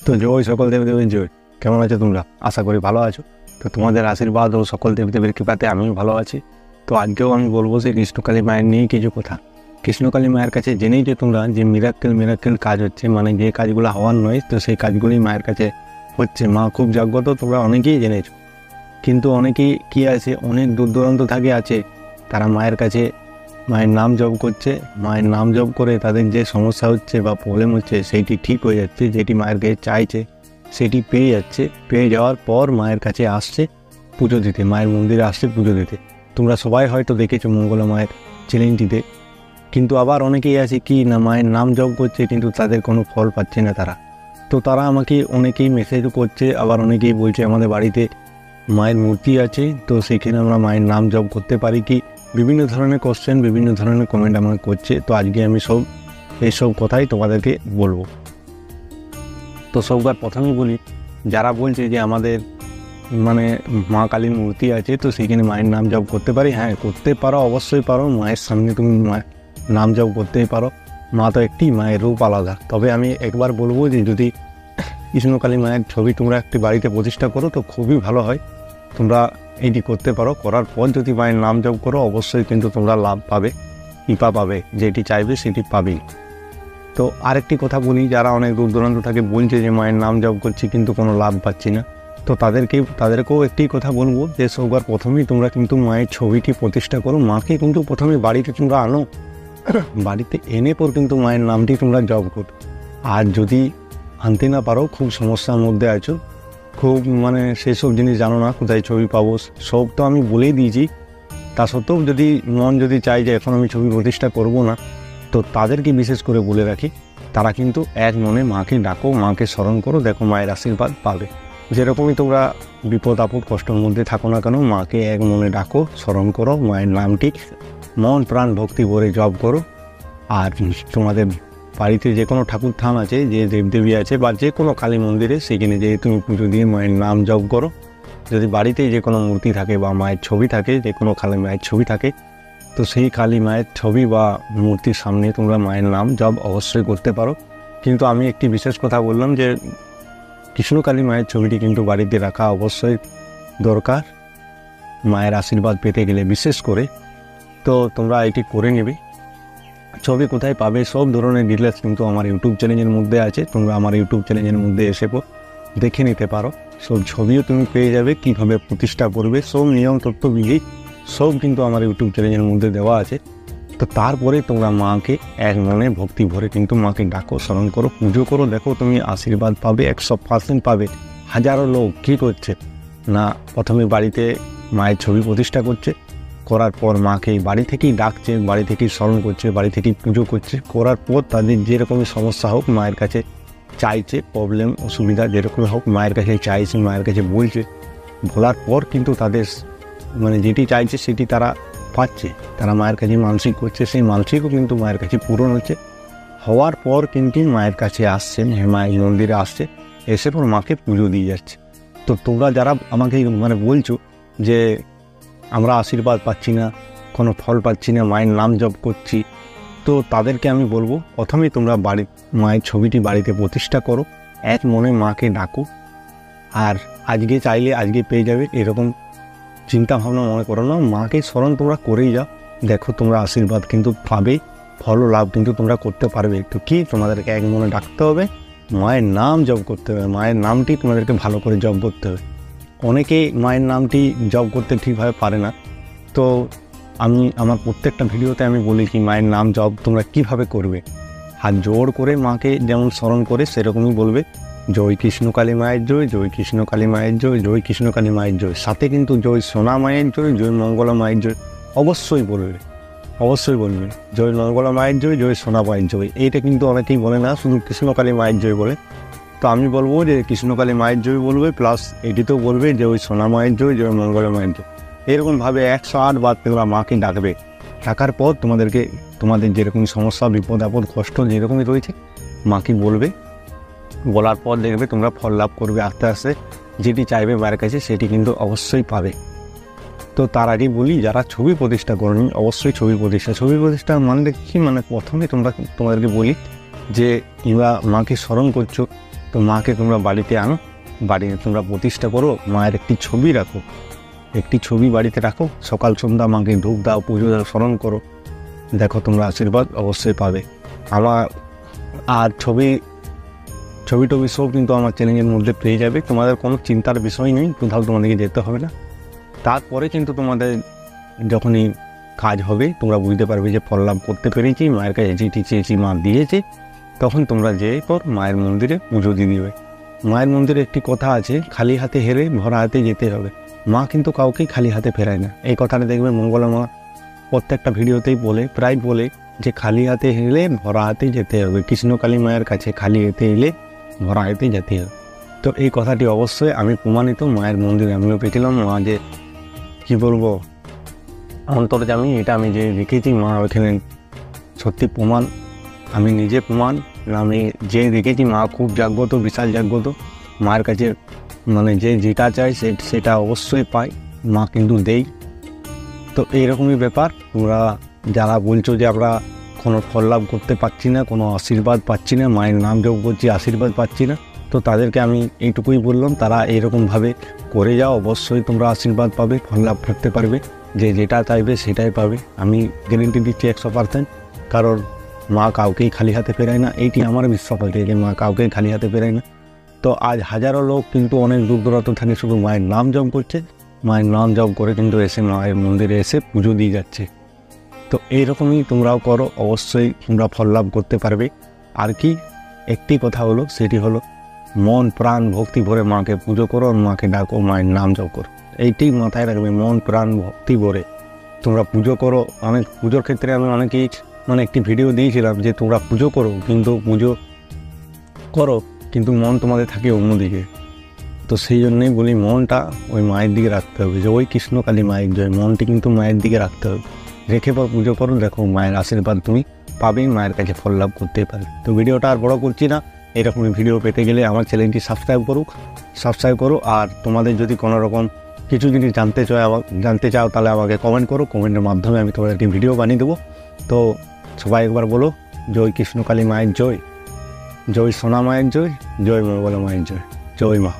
তো জয় সকল দেবদেবীর জয়। কেমন আছো তোমরা? আশা করি ভালো আছো। তো তোমাদের আশীর্বাদ ও সকল দেবদেবীর কৃপাতে আমিও ভালো আছি। তো আজকেও আমি বলবো যে কৃষ্ণকালী মায়ের নিয়ে কিছু কথা। কৃষ্ণকালী মায়ের কাছে জেনেই যে তোমরা যে মিরাক্কেল কাজ হচ্ছে, মানে যে কাজগুলো হওয়ার নয়, তো সেই কাজগুলি মায়ের কাছে হচ্ছে। মা খুব জাগ্রত, তোমরা অনেকেই জেনেছো। কিন্তু অনেকেই কি আছে, অনেক দূর দূরান্ত থাকে আছে, তারা মায়ের কাছে মায়ের নাম জপ করছে। মায়ের নাম জপ করে তাদের যে সমস্যা হচ্ছে বা প্রবলেম হচ্ছে সেইটি ঠিক হয়ে যাচ্ছে। যেটি মায়ের কাছে চাইছে সেটি পেয়ে যাচ্ছে। পেয়ে যাওয়ার পর মায়ের কাছে আসছে পুজো দিতে, মায়ের মন্দিরে আসছে পুজো দিতে। তোমরা সবাই হয়তো দেখেছো মঙ্গলা মায়ের চ্যানেলটিতে। কিন্তু আবার অনেকেই আছে কি না, মায়ের নাম জপ করছে কিন্তু তাদের কোনো ফল পাচ্ছে না তারা। তো তারা আমাকে অনেকেই মেসেজও করছে, আবার অনেকেই বলছে আমাদের বাড়িতে মায়ের মূর্তি আছে, তো সেখানে আমরা মায়ের নাম জপ করতে পারি কি, বিভিন্ন ধরনের কোশ্চেন, বিভিন্ন ধরনের কমেন্ট আমাকে করছে। তো আজকে আমি এইসব কথাই তোমাদেরকে বলবো। তো সববার প্রথমেই বলি, যারা বলছে যে আমাদের মানে মা কালীর মূর্তি আছে, তো সেখানে মায়ের নাম জপ করতে পারি। হ্যাঁ, করতে পারো, অবশ্যই পারো। মায়ের সামনে তুমি মায়ের নাম জপ করতেই পারো। মা তো একটি, মায়ের রূপ আলাদা। তবে আমি একবার বলবো যে যদি কৃষ্ণকালী মায়ের ছবি তোমরা একটি বাড়িতে প্রতিষ্ঠা করো তো খুবই ভালো হয়। তোমরা এইটি করতে পারো। করার পর যদি মায়ের নাম জপ করো অবশ্যই কিন্তু তোমরা লাভ পাবে, কৃপা পাবে, যেটি চাইবে সেটি পাবেই। তো আরেকটি কথা বলি, যারা অনেক দূর দূরান্ত থেকে বলছে যে মায়ের নাম জপ করছি কিন্তু কোনো লাভ পাচ্ছি না, তো তাদেরকেও একটি কথা বলবো যে সবার প্রথমেই তোমরা কিন্তু মায়ের ছবিটি প্রতিষ্ঠা করো। মাকে কিন্তু প্রথমে বাড়িতে তোমরা আনো, বাড়িতে এনে পর কিন্তু মায়ের নামটি তোমরা জপ করো। আর যদি আনতে না পারো, খুব সমস্যার মধ্যে আছো, খুব মানে সেসব জিনিস জানো না, কোথায় ছবি পাবো, সব তো আমি বলেই দিয়েছি। তা সত্ত্বেও যদি মন যদি চাই যে এখন আমি ছবি প্রতিষ্ঠা করব না, তো তাদেরকে বিশেষ করে বলে রাখি, তারা কিন্তু এক মনে মাকে ডাকো, মাকে স্মরণ করো, দেখো মায়ের আশীর্বাদ পাবে। যেরকমই তোমরা বিপদ আপদ কষ্টের মধ্যে থাকো না কেন, মাকে এক মনে ডাকো, স্মরণ করো, মায়ের নামটি মন প্রাণ ভক্তি ভরে জপ করো। আর তোমাদের বাড়িতে যে কোনো ঠাকুর থান আছে, যে দেবদেবী আছে, বা যে কোনো কালী মন্দিরে, সেখানে যেয়ে তুমি পুজো দিয়ে মায়ের নাম জপ করো। যদি বাড়িতে যে কোনো মূর্তি থাকে বা মায়ের ছবি থাকে, যে কোনো কালী মায়ের ছবি থাকে, তো সেই কালী মায়ের ছবি বা মূর্তির সামনে তোমরা মায়ের নাম জপ অবশ্যই করতে পারো। কিন্তু আমি একটি বিশেষ কথা বললাম যে কৃষ্ণকালী মায়ের ছবিটি কিন্তু বাড়িতে রাখা অবশ্যই দরকার, মায়ের আশীর্বাদ পেতে গেলে বিশেষ করে। তো তোমরা এটি করে নেবে। ছবি কোথায় পাবে, সব ধরনের ডিটেলস কিন্তু আমার ইউটিউব চ্যানেলের মধ্যে আছে। তোমরা আমার ইউটিউব চ্যানেলের মধ্যে এসে দেখে নিতে পারো। সব ছবিও তুমি পেয়ে যাবে, কীভাবে প্রতিষ্ঠা করবে, সব নিয়ম তথ্যবিধি সব কিন্তু আমার ইউটিউব চ্যানেলের মধ্যে দেওয়া আছে। তো তারপরে তোমরা মাকে এক মনে ভক্তি ভরে কিন্তু মাকে ডাকো, স্মরণ করো, পুজো করো। দেখো তুমি আশীর্বাদ পাবে, 100% পাবে। হাজারো লোক কী করছে না, প্রথমে বাড়িতে মায়ের ছবি প্রতিষ্ঠা করছে, করার পর মাকে বাড়ি থেকেই ডাকছে, বাড়ি থেকেই স্মরণ করছে, বাড়ি থেকেই পুজো করছে। করার পর তাদের যেরকমই সমস্যা হোক মায়ের কাছে চাইছে, প্রবলেম অসুবিধা যেরকম হোক মায়ের কাছে চাইছে, মায়ের কাছে বলছে। বলার পর কিন্তু তাদের মানে যেটি চাইছে সেটি তারা পাচ্ছে। তারা মায়ের কাছে মানসিক করছে, সেই মানসিকও কিন্তু মায়ের কাছে পূরণ হচ্ছে। হওয়ার পর কিন্তু মায়ের কাছে আসছে, মায়ের মন্দিরে আসছে, এসে পর মাকে পুজো দিয়ে যাচ্ছে। তো তোমরা যারা আমাকে মানে বলছো যে আমরা আশীর্বাদ পাচ্ছি না, কোনো ফল পাচ্ছি না, মায়ের নাম জপ করছি, তো তাদেরকে আমি বলবো প্রথমেই তোমরা মায়ের ছবিটি বাড়িতে প্রতিষ্ঠা করো, এক মনে মাকে ডাকো। আর আজকে চাইলে আজকে পেয়ে যাবে এরকম চিন্তা ভাবনা মনে করো না, মাকে স্মরণ তোমরা করেই যাও। দেখো তোমরা আশীর্বাদ কিন্তু পাবে, ফল লাভ কিন্তু তোমরা করতে পারবে। তো কি, তোমাদেরকে এক মনে ডাকতে হবে, মায়ের নাম জপ করতে হবে, মায়ের নামটি তোমাদেরকে ভালো করে জপ করতে হবে। অনেকেই মায়ের নামটি জপ করতে ঠিকভাবে পারে না। তো আমি আমার প্রত্যেকটা ভিডিওতে আমি বলি কি মায়ের নাম জপ তোমরা কিভাবে করবে। হাত জোর করে মাকে যেমন স্মরণ করে সেরকমই বলবে, জয় কৃষ্ণকালী মায়ের জয়, জয় কৃষ্ণকালী মায়ের জয়, জয় কৃষ্ণকালী মায়ের জয়। সাথে কিন্তু জয় সোনা মায়ের জয়, জয় মঙ্গলা মায়ের জয় অবশ্যই বলবে, অবশ্যই বলবে। জয় মঙ্গলা মায়ের জয়, জয় সোনা মায়ের জয়। এইটা কিন্তু অনেকেই বলে না, শুধু কৃষ্ণকালী মায়ের জয় বলে। তো আমি বলবো যে কৃষ্ণকালী মায়ের জয় বলবে, প্লাস এটিতেও বলবে যে ওই সোনা মায়ের জয়, জয় মঙ্গলা মায়ের জয়। এরকমভাবে 108 বার তোমরা মাকে ডাকবে। ডাকার পর তোমাদের যেরকম সমস্যা, বিপদ আপদ, কষ্ট যেরকমই রয়েছে মাকে বলবে। বলার পর দেখবে তোমরা ফল লাভ করবে আস্তে আস্তে। যেটি চাইবে মায়ের কাছে সেটি কিন্তু অবশ্যই পাবে। তো তার আগে বলি, যারা ছবি প্রতিষ্ঠা করেনি অবশ্যই ছবি প্রতিষ্ঠা মানে কি, মানে প্রথমে তোমাদেরকে বলি যে তোমরা মাকে স্মরণ করছো, তো মাকে তোমরা বাড়িতে আনো, বাড়িতে তোমরা প্রতিষ্ঠা করো, মায়ের একটি ছবি রাখো, একটি ছবি বাড়িতে রাখো, সকাল সন্ধ্যা মাকে ধূপ দাও, পুজো দাও, স্মরণ করো, দেখো তোমরা আশীর্বাদ অবশ্যই পাবে। আমার আর ছবি টবি সব কিন্তু আমার চ্যানেলের মধ্যে পেয়ে যাবে, তোমাদের কোনো চিন্তার বিষয় নেই, কোথাও তোমাদেরকে যেতে হবে না। তারপরে কিন্তু তোমাদের যখনই কাজ হবে তোমরা বুঝতে পারবে যে ফল লাভ করতে পেরেছি, মায়ের কাছে যেটি চেয়েছি মা দিয়েছে, তখন তোমরা যেয়ে পর মায়ের মন্দিরে পুজো দিয়ে দিবে। মায়ের মন্দিরে একটি কথা আছে, খালি হাতে হেরে ভরা হাতে যেতে হবে। মা কিন্তু কাউকেই খালি হাতে ফেরায় না, এই কথাটা দেখবে মঙ্গলা মা প্রত্যেকটা ভিডিওতেই বলে, প্রায় বলে যে খালি হাতে হেলে ভরা হাতে যেতে হবে, কৃষ্ণকালী মায়ের কাছে খালি হাতে এলে ভরা হাতে যেতে হবে। তো এই কথাটি অবশ্যই আমি প্রমাণিত মায়ের মন্দিরে আমিও পেয়েছিলাম। মা যে কী বলবো অন্তর্যামী, এটা আমি যে দেখেছি মা ওখানে সত্যি প্রমাণ, আমি নিজে প্রমাণ, আমি যে দেখেছি মা খুব জাগ্রত, বিশাল জাগ্রত। মায়ের কাছে মানে যে যেটা চাই সেটা অবশ্যই পাই, মা কিন্তু দেই। তো এইরকমই ব্যাপার। তোমরা যারা বলছো যে আমরা কোনো ফল লাভ করতে পারছি না, কোনো আশীর্বাদ পাচ্ছি না, মায়ের নাম জপ করছি আশীর্বাদ পাচ্ছি না, তো তাদেরকে আমি এইটুকুই বললাম, তারা এইরকমভাবে করে যাও, অবশ্যই তোমরা আশীর্বাদ পাবে, ফল লাভ করতে পারবে, যে যেটা চাইবে সেটাই পাবে। আমি গ্যারেন্টি দিচ্ছি 100%, কারণ মা কাউকেই খালি হাতে ফেরায় না, এইটি আমার বিশ্বাস আছে যে মা কাউকেই খালি হাতে ফেরায় না। তো আজ হাজারো লোক কিন্তু অনেক দূর দূরান্ত থেকে শুধু মায়ের নাম জপ করছে, মায়ের নাম জপ করে কিন্তু এসে মায়ের মন্দিরে এসে পুজো দিয়ে যাচ্ছে। তো এইরকমই তোমরাও করো, অবশ্যই তোমরা ফল লাভ করতে পারবে। আর কি একটি কথা হলো, সেটি হলো মন প্রাণ ভক্তি ভরে মাকে পুজো করো, মাকে ডাকো, মায়ের নাম জপ করো, এইটি মাথায় রাখবে, মন প্রাণ ভক্তি ভরে তোমরা পুজো করো। অনেক পুজোর ক্ষেত্রে আমি অনেকেই একটি ভিডিও দিয়েছিলাম যে তোমরা পুজো করো, কিন্তু পুজো করো কিন্তু মন তোমাদের থাকে অন্যদিকে। তো সেই জন্যেই বলি মনটা ওই মায়ের দিকে রাখতে হবে, যে ওই কৃষ্ণকালী মায়ের জয়, মনটি কিন্তু মায়ের দিকে রাখতে হবে, রেখে পর পুজো করো, দেখো মায়ের আশীর্বাদ তুমি পাবেই, মায়ের কাছে ফল লাভ করতে পারবে। তো ভিডিওটা আর বড় করছি না, এরকমই ভিডিও পেতে গেলে আমার চ্যানেলটি সাবস্ক্রাইব করো। আর তোমাদের যদি কোনো রকম কিছু জিনিস জানতে চাও তাহলে আমাকে কমেন্ট করো, কমেন্টের মাধ্যমে আমি তোমাদের একটি ভিডিও বানিয়ে দেবো। তো সবাই একবার বলো, জয় কৃষ্ণকালী মায়ের জয়, জয় সোনা মায়ের জয়, জয় মঙ্গলা মায়ের জয়, জয় মা।